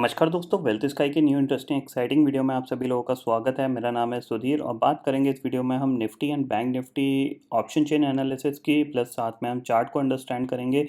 नमस्कार दोस्तों, wealth sky की न्यू इंटरेस्टिंग एक्साइटिंग वीडियो में आप सभी लोगों का स्वागत है। मेरा नाम है सुधीर और बात करेंगे इस वीडियो में हम Nifty and bank Nifty option chain analysis की, प्लस साथ में हम चार्ट को अंडरस्टैंड करेंगे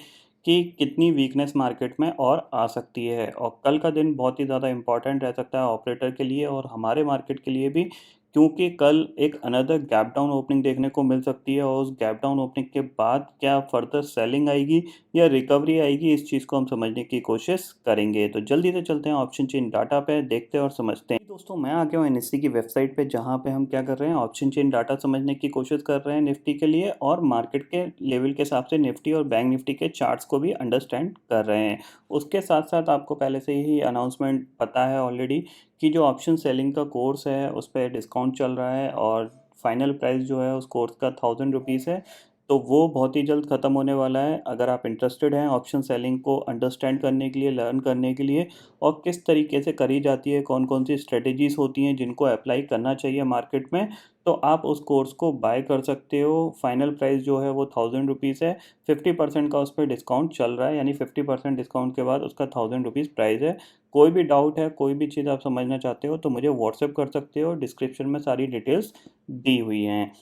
कि कितनी वीकनेस मार्केट में और आ सकती है। और कल का दिन बहुत ही ज़्यादा इंपॉर्टेंट रह सकता है ऑपरेटर के लिए और हमारे मार्केट के लिए भी, क्योंकि कल एक अनदर गैप डाउन ओपनिंग देखने को मिल सकती है और उस गैप डाउन ओपनिंग के बाद क्या फर्दर सेलिंग आएगी या रिकवरी आएगी, इस चीज़ को हम समझने की कोशिश करेंगे। तो जल्दी से चलते हैं ऑप्शन चेन डाटा पे, देखते हैं और समझते हैं। दोस्तों, मैं आ गया हूँ एनएससी की वेबसाइट पे, जहाँ पे हम क्या कर रहे हैं, ऑप्शन चेन डाटा समझने की कोशिश कर रहे हैं निफ्टी के लिए और मार्केट के लेवल के हिसाब से निफ्टी और बैंक निफ्टी के चार्ट्स को भी अंडरस्टैंड कर रहे हैं। उसके साथ साथ आपको पहले से ही अनाउंसमेंट पता है ऑलरेडी कि जो ऑप्शन सेलिंग का कोर्स है उस पर डिस्काउंट चल रहा है और फाइनल प्राइस जो है उस कोर्स का 1000 रुपीज़ है। तो वो बहुत ही जल्द ख़त्म होने वाला है। अगर आप इंटरेस्टेड हैं ऑप्शन सेलिंग को अंडरस्टैंड करने के लिए, लर्न करने के लिए और किस तरीके से करी जाती है, कौन-कौन सी स्ट्रेटजीज़ होती हैं जिनको अप्लाई करना चाहिए मार्केट में, तो आप उस कोर्स को बाय कर सकते हो। फाइनल प्राइस जो है वो 1000 रुपीज़ है। 50% का उस पे डिस्काउंट चल रहा है, यानी 50% डिस्काउंट के बाद उसका 1000 रुपीज़ प्राइस है। कोई भी डाउट है, कोई भी चीज़ आप समझना चाहते हो तो मुझे व्हाट्सएप कर सकते हो, डिस्क्रिप्शन में सारी डिटेल्स दी हुई हैं।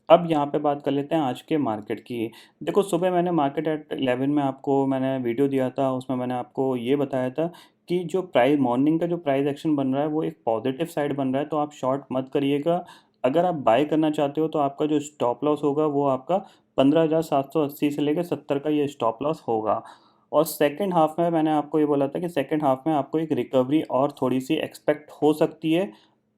अब यहाँ पे बात कर लेते हैं आज के मार्केट की। देखो, सुबह मैंने मार्केट एट 11 में आपको मैंने वीडियो दिया था, उसमें मैंने आपको ये बताया था कि जो प्राइस मॉर्निंग का जो प्राइस एक्शन बन रहा है वो एक पॉजिटिव साइड बन रहा है, तो आप शॉर्ट मत करिएगा। अगर आप बाय करना चाहते हो तो आपका जो स्टॉप लॉस होगा वो आपका 15,780 से लेकर 70 का ये स्टॉप लॉस होगा। और सेकंड हाफ में मैंने आपको ये बोला था कि सेकंड हाफ में आपको एक रिकवरी और थोड़ी-सी एक्सपेक्ट हो सकती है,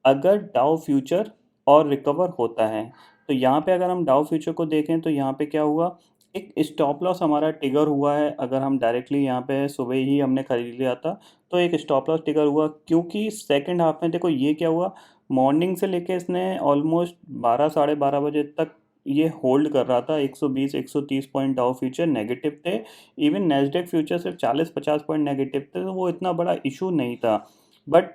अगर डाउ फ्यूचर और रिकवर होता है। तो यहाँ पे अगर हम डाउ फ्यूचर को देखें तो यहाँ पे क्या हुआ, एक स्टॉप लॉस हमारा ट्रिगर हुआ है। अगर हम डायरेक्टली यहाँ पे सुबह ही हमने खरीद लिया था तो एक स्टॉप लॉस ट्रिगर हुआ, क्योंकि सेकंड हाफ में देखो ये क्या हुआ, मॉर्निंग से लेके इसने ऑलमोस्ट 12 साढ़े 12 बजे तक ये होल्ड कर रहा था। 120 130 पॉइंट डाउ फ्यूचर नेगेटिव थे। इवन नैस्डैक फ्यूचर सिर्फ 40-50 पॉइंट नेगेटिव थे, तो वो इतना बड़ा इशू नहीं था। बट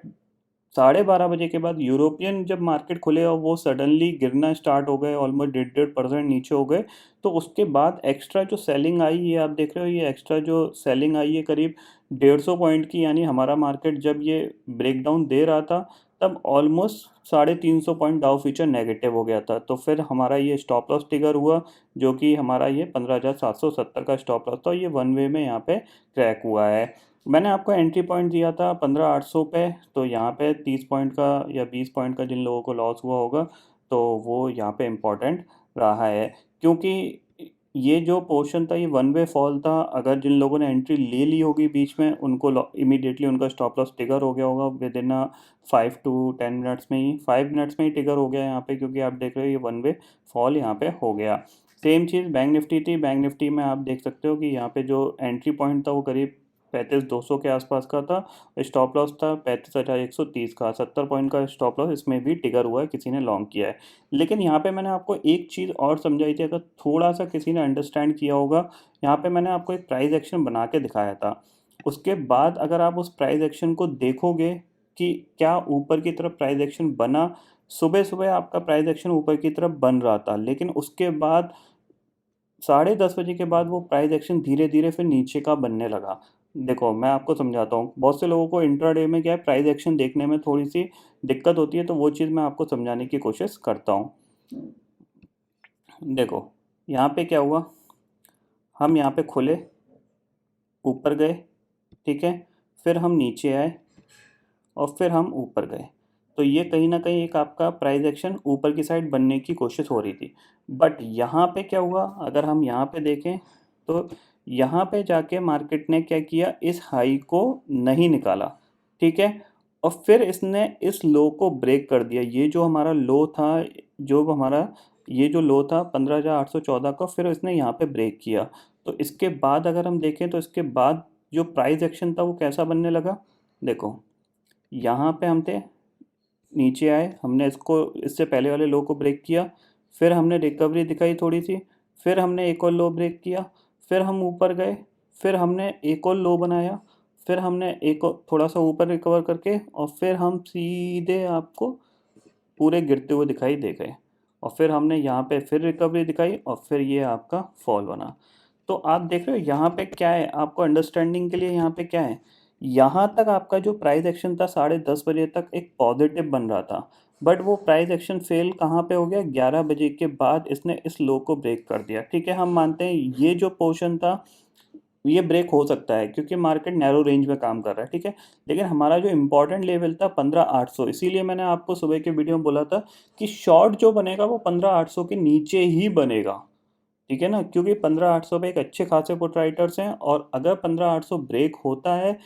साढ़े 12 बजे के बाद यूरोपियन जब मार्केट खुले और वो सडनली गिरना स्टार्ट हो गए, ऑलमोस्ट 1.5% नीचे हो गए। तो उसके बाद एक्स्ट्रा जो सेलिंग आई, ये आप देख रहे हो, ये एक्स्ट्रा जो सेलिंग आई है करीब 150 पॉइंट की, यानी हमारा मार्केट जब ये ब्रेकडाउन दे रहा था तब ऑलमोस्ट 350 पॉइंट डाउ फ्यूचर नेगेटिव हो गया था। तो फिर हमारा ये स्टॉप लॉस ट्रिगर हुआ, जो कि हमारा ये 15,770 का स्टॉप लॉस था। ये वन वे में यहाँ पे क्रैक हुआ है। मैंने आपको एंट्री पॉइंट दिया था 15,800 पे, तो यहाँ पे 30 पॉइंट का या 20 पॉइंट का जिन लोगों को लॉस हुआ होगा तो वो यहाँ पे इम्पोर्टेंट रहा है, क्योंकि ये जो पोर्शन था ये वन वे फॉल था। अगर जिन लोगों ने एंट्री ले ली होगी बीच में, उनको इमीडिएटली उनका स्टॉप लॉस ट्रिगर हो गया होगा विद इन 5 टू 10 मिनट्स में ही, 5 मिनट्स में ही ट्रिगर हो गया यहाँ पे, क्योंकि आप देख रहे हो ये वन वे फॉल यहाँ पे हो गया। सेम चीज़ बैंक निफ्टी थी। बैंक निफ्टी में आप देख सकते हो कि यहाँ पे जो एंट्री पॉइंट था वो करीब 35,200 के आसपास का था। स्टॉप लॉस था 35,130 का। 70 पॉइंट का स्टॉप लॉस इसमें भी ट्रिगर हुआ है, किसी ने लॉन्ग किया है। लेकिन यहाँ पे मैंने आपको एक चीज़ और समझाई थी, अगर थोड़ा-सा किसी ने अंडरस्टैंड किया होगा, यहाँ पे मैंने आपको एक प्राइस एक्शन बना के दिखाया था। उसके बाद अगर आप उस प्राइस एक्शन को देखोगे कि क्या ऊपर की तरफ प्राइस एक्शन बना, सुबह-सुबह आपका प्राइस एक्शन ऊपर की तरफ बन रहा था, लेकिन उसके बाद साढ़े 10 बजे के बाद वो प्राइस एक्शन धीरे-धीरे फिर नीचे का बनने लगा। देखो, मैं आपको समझाता हूँ। बहुत से लोगों को इंट्राडे में क्या है, प्राइस एक्शन देखने में थोड़ी-सी दिक्कत होती है, तो वो चीज़ मैं आपको समझाने की कोशिश करता हूँ। देखो, यहाँ पे क्या हुआ, हम यहाँ पे खुले, ऊपर गए, ठीक है? फिर हम नीचे आए और फिर हम ऊपर गए। तो ये कहीं न कहीं एक आपका प्राइस एक्शन ऊपर की साइड बनने की कोशिश हो रही थी। बट यहाँ पे क्या हुआ, अगर हम यहाँ पे देखें तो यहाँ पे जाके मार्केट ने क्या किया, इस हाई को नहीं निकाला, ठीक है? और फिर इसने इस लो को ब्रेक कर दिया। ये जो हमारा लो था, जो हमारा ये जो लो था 15,814 का, फिर इसने यहाँ पे ब्रेक किया। तो इसके बाद अगर हम देखें तो इसके बाद जो प्राइस एक्शन था वो कैसा बनने लगा? देखो, यहाँ पे हम थे, नीचे आए, हमने इसको इससे पहले वाले लो को ब्रेक किया, फिर हमने रिकवरी दिखाई थोड़ी-सी, फिर हमने एक और लो ब्रेक किया, फिर हम ऊपर गए, फिर हमने एक और लो बनाया, फिर हमने एक और थोड़ा-सा ऊपर रिकवर करके और फिर हम सीधे आपको पूरे गिरते हुए दिखाई दे गए। और फिर हमने यहाँ पे फिर रिकवरी दिखाई और फिर ये आपका फॉल बना। तो आप देख रहे हो यहाँ पे क्या है, आपको अंडरस्टैंडिंग के लिए यहाँ पे क्या है, यहाँ तक आपका जो प्राइस एक्शन था 10:30 बजे तक एक पॉजिटिव बन रहा था, बट वो प्राइस एक्शन फेल कहाँ पे हो गया, 11 बजे के बाद इसने इस लो को ब्रेक कर दिया। ठीक है, हम मानते हैं ये जो पोर्शन था ये ब्रेक हो सकता है क्योंकि मार्केट नैरो रेंज में काम कर रहा है। ठीक है, लेकिन हमारा जो इम्पोर्टेंट लेवल था 15,800, इसीलिए मैंने आपको सुबह के वीडियो में बोला था कि शॉर्ट जो बनेगा वो 15,800 के नीचे ही बनेगा। ठीक है ना, क्योंकि 15,800 पे एक अच्छे खासे पुट राइटर्स हैं, और अगर 15,800 ब्रेक होता है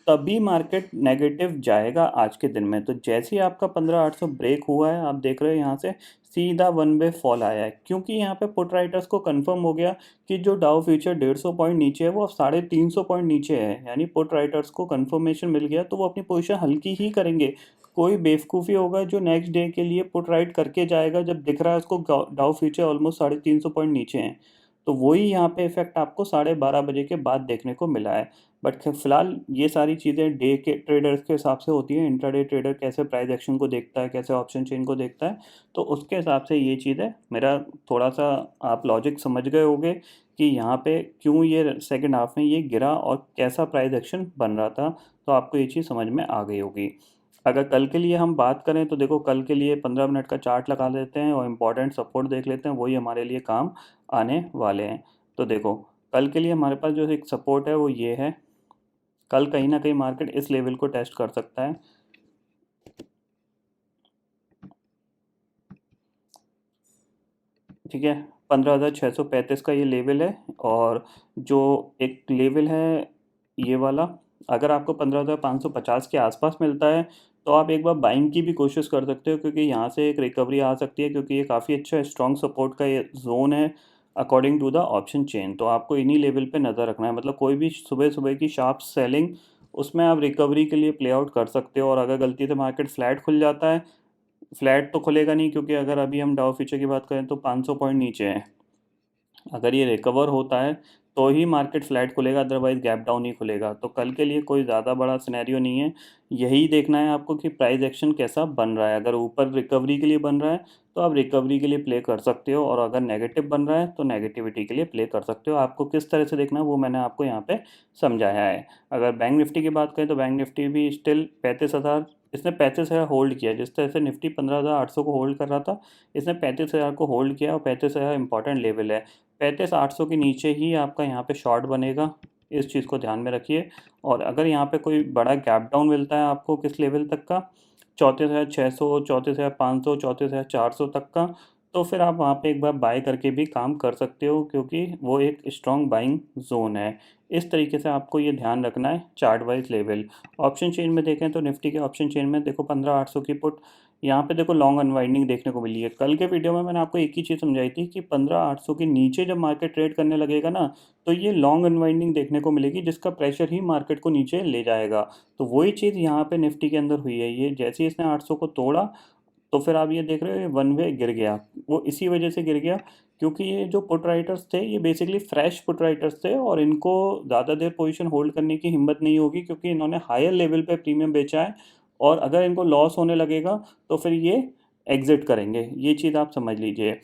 तभी मार्केट नेगेटिव जाएगा आज के दिन में। तो जैसे ही आपका 15,800 ब्रेक हुआ है, आप देख रहे हो यहाँ से सीधा वन वे फॉल आया है, क्योंकि यहाँ पे पुट राइटर्स को कंफर्म हो गया कि जो डाउ फ्यूचर 150 पॉइंट नीचे है वो अब 350 पॉइंट नीचे है। यानी पुट राइटर्स को कंफर्मेशन मिल गया, तो वो अपनी पोजीशन हल्की ही करेंगे। कोई बेवकूफ़ी होगा जो नेक्स्ट डे के लिए पुट राइट करके जाएगा जब दिख रहा है उसको डाउ फ्यूचर ऑलमोस्ट 350 पॉइंट नीचे हैं। तो वही यहाँ पे इफेक्ट आपको 12:30 बजे के बाद देखने को मिला है। बट फिलहाल ये सारी चीज़ें डे के ट्रेडर्स के हिसाब से होती हैं। इंट्राडे ट्रेडर कैसे प्राइस एक्शन को देखता है, कैसे ऑप्शन चेन को देखता है, तो उसके हिसाब से ये चीज़ है। मेरा थोड़ा सा आप लॉजिक समझ गए होंगे कि यहाँ पे क्यों ये सेकंड हाफ में ये गिरा और कैसा प्राइस एक्शन बन रहा था, तो आपको ये चीज़ समझ में आ गई होगी। अगर कल के लिए हम बात करें तो देखो, कल के लिए 15 मिनट का चार्ट लगा लेते हैं और इम्पॉर्टेंट सपोर्ट देख लेते हैं, वही हमारे लिए काम आने वाले हैं। तो देखो, कल के लिए हमारे पास जो एक सपोर्ट है वो ये है। कल कहीं ना कहीं मार्केट इस लेवल को टेस्ट कर सकता है। ठीक है, 15,635 का ये लेवल है, और जो एक लेवल है ये वाला, अगर आपको 15,550 के आसपास मिलता है तो आप एक बार बाइंग की भी कोशिश कर सकते हो, क्योंकि यहाँ से एक रिकवरी आ सकती है, क्योंकि ये काफ़ी अच्छा स्ट्रॉन्ग सपोर्ट का ये जोन है according to the option chain. तो आपको इन्हीं लेवल पे नज़र रखना है, मतलब कोई भी सुबह सुबह की शार्प सेलिंग, उसमें आप रिकवरी के लिए प्ले आउट कर सकते हो। और अगर गलती से मार्केट फ्लैट खुल जाता है, फ्लैट तो खुलेगा नहीं, क्योंकि अगर अभी हम डाउ फ्यूचर की बात करें तो 500 पॉइंट नीचे है। अगर ये रिकवर होता है तो ही मार्केट फ्लैट खुलेगा, अदरवाइज गैप डाउन ही खुलेगा। तो कल के लिए कोई ज़्यादा बड़ा सिनेरियो नहीं है, यही देखना है आपको कि प्राइस एक्शन कैसा बन रहा है। अगर ऊपर रिकवरी के लिए बन रहा है तो आप रिकवरी के लिए प्ले कर सकते हो, और अगर नेगेटिव बन रहा है तो नेगेटिविटी के लिए प्ले कर सकते हो। आपको किस तरह से देखना है वो मैंने आपको यहाँ पे समझाया है। अगर बैंक निफ्टी की बात करें तो बैंक निफ्टी भी स्टिल 35,000, इसने 35,000 होल्ड किया। जिस तरह से निफ्टी 15,800 को होल्ड कर रहा था, इसने 35,000 को होल्ड किया, और 35,000 इंपॉर्टेंट लेवल है। 35,800 के नीचे ही आपका यहाँ पे शॉर्ट बनेगा, इस चीज़ को ध्यान में रखिए। और अगर यहाँ पे कोई बड़ा गैप डाउन मिलता है आपको किस लेवल तक का, 34,600, 34,500, 34,400 तक का, तो फिर आप वहाँ पे एक बार बाय करके भी काम कर सकते हो, क्योंकि वो एक स्ट्रॉन्ग बाइंग जोन है। इस तरीके से आपको ये ध्यान रखना है chart wise level. Option chain में देखें तो निफ्टी के ऑप्शन चेन में देखो 15,800 की पुट, यहाँ पे देखो लॉन्ग अनवाइंडिंग देखने को मिली है। कल के वीडियो में मैंने आपको एक ही चीज़ समझाई थी कि 15,800 के नीचे जब मार्केट ट्रेड करने लगेगा ना, तो ये लॉन्ग अनवाइंडिंग देखने को मिलेगी, जिसका प्रेशर ही मार्केट को नीचे ले जाएगा। तो वही चीज़ यहाँ पे निफ्टी के अंदर हुई है। ये जैसे ही इसने 800 को तोड़ा, तो फिर आप ये देख रहे हो ये वन वे गिर गया। वो इसी वजह से गिर गया क्योंकि ये जो पुट राइटर्स थे ये बेसिकली फ्रेश पुट राइटर्स थे, और इनको ज़्यादा देर पोजीशन होल्ड करने की हिम्मत नहीं होगी, क्योंकि इन्होंने हायर लेवल पे प्रीमियम बेचा है, और अगर इनको लॉस होने लगेगा तो फिर ये एग्जिट करेंगे। ये चीज़ आप समझ लीजिए।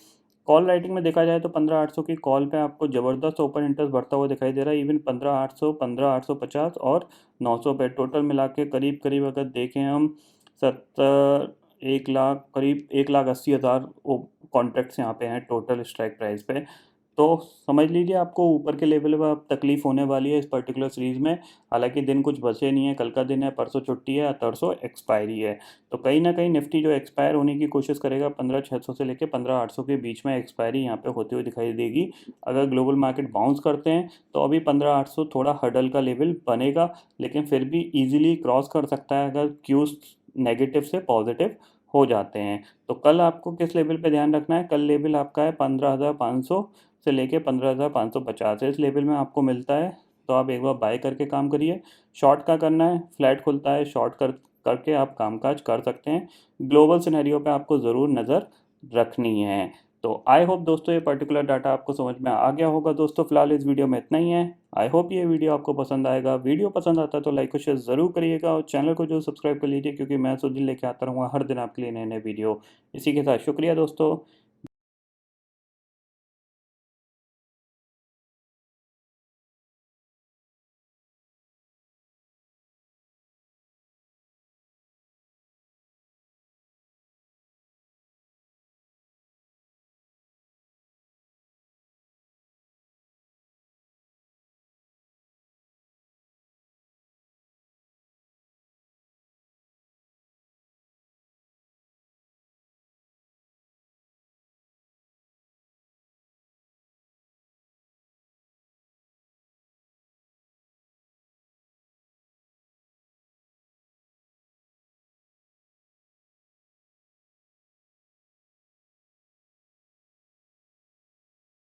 कॉल राइटिंग में देखा जाए तो 15,800 की कॉल पे आपको ज़बरदस्त ओपन इंटरेस्ट बढ़ता हुआ दिखाई दे रहा है। इवन 15,800, 15,850 और 900 पे टोटल मिला के करीब करीब अगर देखें हम 70, 1 लाख, करीब 1,80,000 वो कॉन्ट्रैक्ट्स यहाँ पे हैं टोटल स्ट्राइक प्राइस पे। तो समझ लीजिए आपको ऊपर के लेवल पे अब तकलीफ होने वाली है इस पर्टिकुलर सीरीज़ में। हालांकि दिन कुछ बचे नहीं है, कल का दिन है, परसों छुट्टी है, तरसों एक्सपायरी है। तो कहीं ना कहीं निफ्टी जो एक्सपायर होने की कोशिश करेगा 15,600 से लेकर 15,800 के बीच में एक्सपायरी यहाँ पे होती हुई दिखाई देगी। अगर ग्लोबल मार्केट बाउंस करते हैं तो अभी 15,800 थोड़ा हर्डल का लेवल बनेगा, लेकिन फिर भी ईजिली क्रॉस कर सकता है अगर क्यूज नेगेटिव से पॉजिटिव हो जाते हैं। तो कल आपको किस लेवल पे ध्यान रखना है, कल लेवल आपका है 15,500 से लेके 15,550 है। इस लेवल में आपको मिलता है तो आप एक बार बाय करके काम करिए। शॉर्ट का करना है, फ्लैट खुलता है शॉर्ट करके आप कामकाज कर सकते हैं। ग्लोबल सिनेरियो पे आपको ज़रूर नज़र रखनी है। तो आई होप दोस्तों ये पर्टिकुलर डाटा आपको समझ में आ गया होगा। दोस्तों फिलहाल इस वीडियो में इतना ही है। आई होप ये वीडियो आपको पसंद आएगा। वीडियो पसंद आता है तो लाइक और शेयर ज़रूर करिएगा, और चैनल को जो सब्सक्राइब कर लीजिए, क्योंकि मैं सुधीर लेके आता रहूँगा हर दिन आपके लिए नए नए वीडियो। इसी के साथ शुक्रिया दोस्तों।